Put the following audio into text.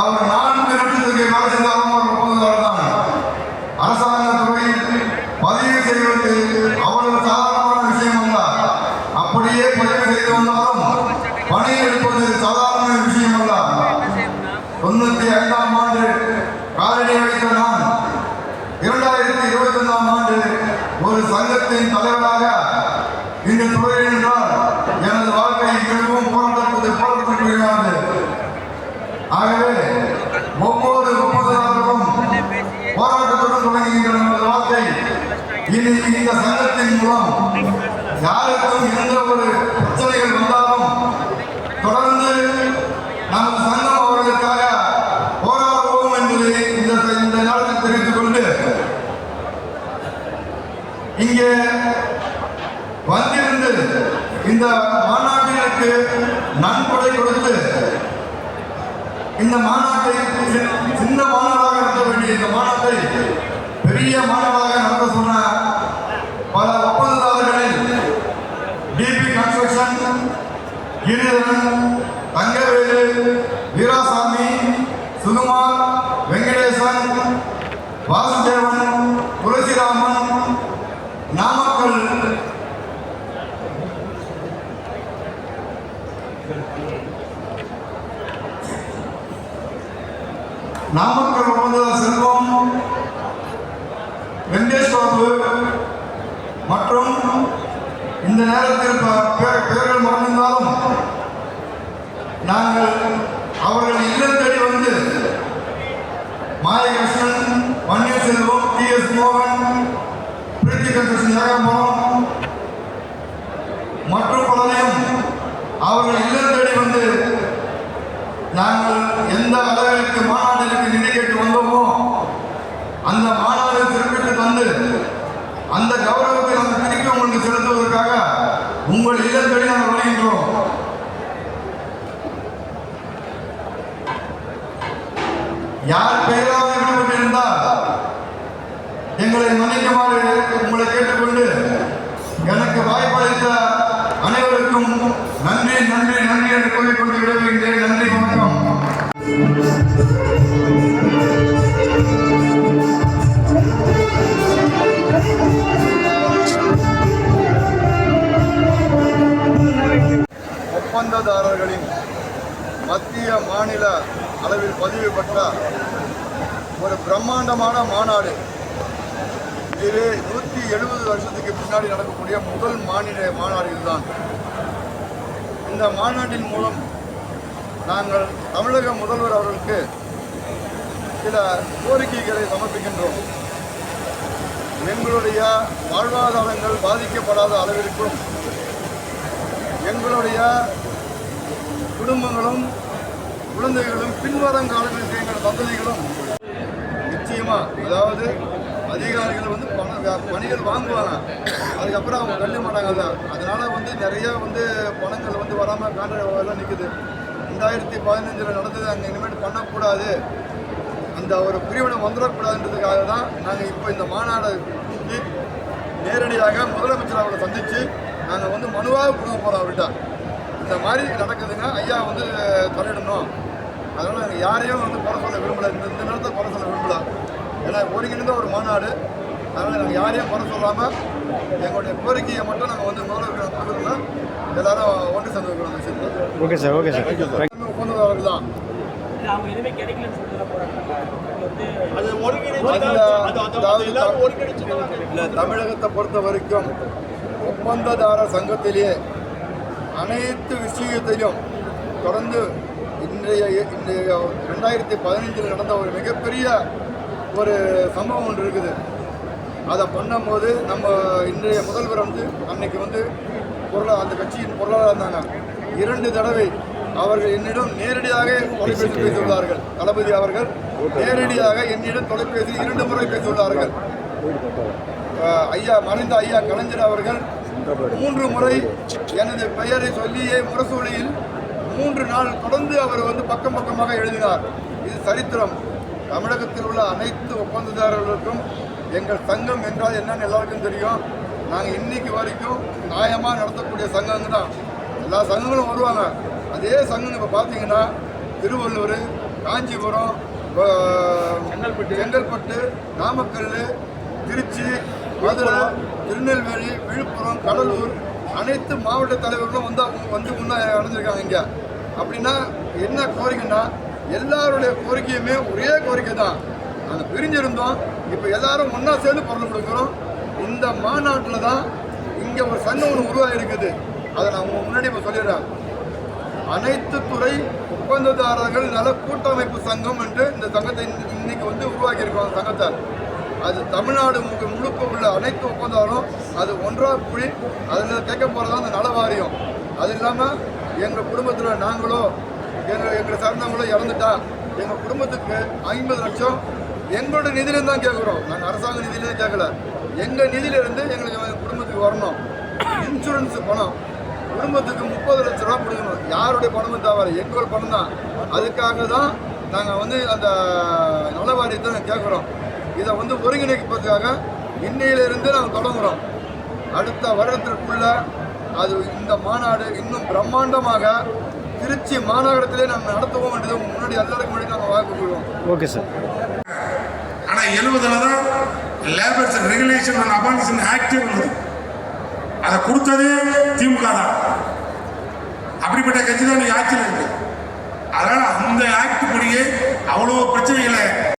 அவர் 4 லட்சத்துக்கு வேலை செஞ்சாலும் ஒரு ஒப்பந்ததாரர் தான். அரசாங்க துறையில் பதிவு செய்வது அவ்வளவு சாதாரணமான விஷயம் அல்ல. அப்படியே பதிவு செய்து வந்தாலும் பணி எடுப்பது சாதாரண விஷயம் அல்ல. 95ஆம் ஆண்டு காலடி வைத்த நான் 2021ஆம் ஆண்டு ஒரு சங்கத்தின் தலைவராக இந்த துறையில் என்றால் எனது வாழ்க்கை மிகவும் போராட்டத்துக்குரியது. ஆகவே ஒவ்வொரு ஒப்பந்ததாரரும் போராட்டத்துடன் தொடங்குகின்ற நமது வாழ்க்கை இனி இந்த சங்கத்தின் மூலம் யாருக்கும் எந்த ஒரு பிரச்சனைகள் வந்தாலும் தொடர்ந்து நமது சங்கம் அவர்களுக்காக போராடுவோம் என்பதை இந்த நேரத்தில் தெரிவித்துக் கொண்டு இங்கே வந்திருந்து இந்த மாநாட்டிற்கு நன்கொடை கொடுத்து இந்த மாநாட்டை சின்ன மாநாடாக நடத்த வேண்டிய இந்த மாநாட்டை பெரிய மாநாடாக நடத்த சொன்ன பல ஒப்பந்ததாரர்களில் டிபி கன்ஸ்ட்ரக்ஷன், கிரிதரன், தங்கவேலு, வீராசாமி, சுகுமார், வெங்கடேசன், வாசுதேவன், துளசிராமன், நாமக்கல் ஒப்பந்ததாரர் செல்வம், வெங்கடேஷ் பாபு மற்றும் இந்த நேரத்தில் பெயர்கள் மறந்திருந்தாலும் நாங்கள் அவர்கள் இல்லம் தேடி வந்து மாயகிருஷ்ணன், பன்னீர்செல்வம், டி.எஸ். மோகன், பிரீத்தி கன்ஸ்ட்ரக்ஷன் ஏகாம்பரம் மற்றும் பலரையும் அவர்கள் இல்லம் தேடி வந்து நாங்கள் எந்த அளவிற்கு மாநாட்டிற்கு நிதி கேட்டு வந்தோமோ அந்த மாநாடு திருப்பிட்டு தந்து அந்த கௌரவத்தை நாங்கள் திருப்பி உங்களுக்கு செலுத்துவதற்காக உங்கள் இல்லம் தேடி நாங்கள் வருகின்றோம். யார் பெயராக விடுபட்டிருந்தால் எங்களை மன்னிக்குமாறு உங்களை கேட்டுக்கொண்டு எனக்கு வாய்ப்பளித்த அனைவருக்கும் நன்றி நன்றி நன்றி என்று கூறிக்கொண்டு விடுவிக்கின்றேன். நன்றி, வணக்கம். ஒப்பந்ததாரர்களின் மத்திய மாநில அளவில் பதிவு பெற்ற ஒரு பிரம்மாண்டமான மாநாடு. இது 170 வருஷத்துக்கு பின்னாடி நடக்கக்கூடிய முதல் மாநாடு இதுதான். இந்த மாநாட்டின் மூலம் நாங்கள் தமிழக முதல்வர் அவர்களுக்கு சில கோரிக்கைகளை சமர்ப்பிக்கின்றோம். எங்களுடைய வாழ்வாதாரங்கள் பாதிக்கப்படாத அளவிற்கும் எங்களுடைய குடும்பங்களும் குழந்தைகளும் பின்வரும் காலங்களில் எங்கள் சந்ததிகளும் நிச்சயமாக, அதாவது அதிகாரிகள் வந்து பணிகள் வாங்குவாங்க, அதுக்கப்புறம் அவங்க கண்டு மாட்டாங்க. அதனால் நிறைய பணங்கள் வராமல் கான்ட்ராக்ட் நிற்குது. 2015 நடந்தது, அங்கே இனிமேல் பண்ணக்கூடாது, அந்த ஒரு பிரிவினை வந்துடக்கூடாதுன்றதுக்காக தான் நாங்கள் இப்போ இந்த மாநாடு நேரடியாக முதலமைச்சர் அவரை சந்தித்து நாங்கள் மனுவாக கொடுக்க போகிறோம். அவர்கிட்ட இந்த மாதிரி நடக்குதுங்க ஐயா, தலையிடணும். அதனால் நாங்கள் யாரையும் குறை சொல்ல விரும்பலை, இந்த நேரத்தை குறை சொல்ல விரும்பலை. ஏன்னா ஒருங்கிணைந்த ஒரு மாநாடு, அதனால் நாங்கள் யாரையும் குறை சொல்லாமல் எங்களுடைய கோரிக்கையை மட்டும் நாங்கள் முதல்வர் எல்லாரும் ஒன்று சேர்ந்து வைக்கிறோம். விஷயத்தில் ஓகே சார், ஓகே சார். ஒப்பந்ததாரர்கள் தான் தமிழகத்தை பொறுத்த வரைக்கும் ஒப்பந்ததாரர் சங்கத்திலேயே அனைத்து விஷயத்தையும் தொடர்ந்து இன்றைய 2015 நடந்த ஒரு மிகப்பெரிய ஒரு சம்பவம் ஒன்று இருக்குது. அதை பண்ணும்போது நம்ம இன்றைய முதல்வர் அன்னைக்கு அந்த கட்சியின் பொருளாதாரம் இருந்தாங்க. 2 தடவை அவர்கள் என்னிடம் நேரடியாக தொலைபேசி பேசியுள்ளார்கள். தளபதி அவர்கள் நேரடியாக என்னிடம் தொலைபேசி 2 முறை பேசியுள்ளார்கள். மறைந்த ஐயா கலைஞர் அவர்கள் 3 முறை எனது பெயரை சொல்லியே முரசொலியில் 3 நாள் தொடர்ந்து அவர் பக்கம் பக்கமாக எழுதினார். இது சரித்திரம். தமிழகத்தில் உள்ள அனைத்து ஒப்பந்ததாரர்களுக்கும் எங்கள் சங்கம் என்றால் என்னன்னு எல்லாருக்கும் தெரியும். நாங்கள் இன்னைக்கு வரைக்கும் நியாயமாக நடத்தக்கூடிய சங்கங்க தான். எல்லா சங்கங்களும் வருவாங்க. அதே சங்கம் இப்போ பார்த்தீங்கன்னா திருவள்ளூர், காஞ்சிபுரம், செங்கல்பட்டு, நாமக்கல், திருச்சி, மதுரை, திருநெல்வேலி, விழுப்புரம், கடலூர் அனைத்து மாவட்ட தலைவர்களும் வந்து முன்னே அடைஞ்சிருக்காங்க இங்கே. அப்படின்னா என்ன கோரிக்கைன்னா எல்லாருடைய கோரிக்கையுமே ஒரே கோரிக்கை தான். நாங்கள் பிரிஞ்சிருந்தோம், இப்போ எல்லாரும் ஒன்றா சேர்ந்து பொருள் கொடுக்குறோம். இந்த மாநாட்டில் தான் இங்கே ஒரு சங்கம் ஒன்று உருவாகிருக்குது. அதை நான் உங்கள் முன்னாடி இப்போ சொல்லிடுறேன். அனைத்து துறை ஒப்பந்ததாரர்கள் நல கூட்டமைப்பு சங்கம் என்று இந்த சங்கத்தை இன்னைக்கு உருவாக்கியிருக்கோம் சங்கத்தை. அது தமிழ்நாடு முழுக்க உள்ள அனைத்து ஒப்பந்ததாரும் அது ஒன்றாக கூடி அதில் கேட்க போகிறதா அந்த நல வாரியம். அது இல்லாமல் எங்கள் குடும்பத்தில் நாங்களோ எங்களை சார்ந்தவங்களோ இறந்துட்டா எங்கள் குடும்பத்துக்கு 50 லட்சம் எங்களோட நிதியிலேருந்து தான் கேட்குறோம். நாங்கள் அரசாங்க நிதியிலேருந்து கேட்கல, எங்கள் நிதியிலேருந்து எங்களுக்கு எங்கள் குடும்பத்துக்கு வரணும். இன்சூரன்ஸ் பணம் குடும்பத்துக்கு 30 லட்ச ரூபா கொடுக்கணும். யாருடைய பணமும் தவிர எங்களோட பணம் தான். அதுக்காக தான் நாங்கள் அந்த நல வாரியத்தை நாங்கள் கேட்குறோம். இதை ஒருங்கிணைப்பதற்காக இன்னையிலிருந்து நாங்கள் தொடங்குகிறோம். அடுத்த வருடத்திற்குள்ள அது இந்த மாநாடு இன்னும் பிரம்மாண்டமாக திருச்சி மாநகரத்திலே நாங்கள் நடத்துவோம் என்றது முன்னாடி எல்லாருக்கும் முன்னாடி நாங்கள் வாக்கு கொள்வோம். Okay sir. ஆனால் 70 தான் labours regulation and abolition act வந்தது. அதை கொடுத்ததே திமுக தான். அப்படிப்பட்ட கட்சி தான் ஆட்சியில் இருக்கு. அதனால் அந்த ஆக்ட் படியே அவ்வளோ பிரச்சனைகளை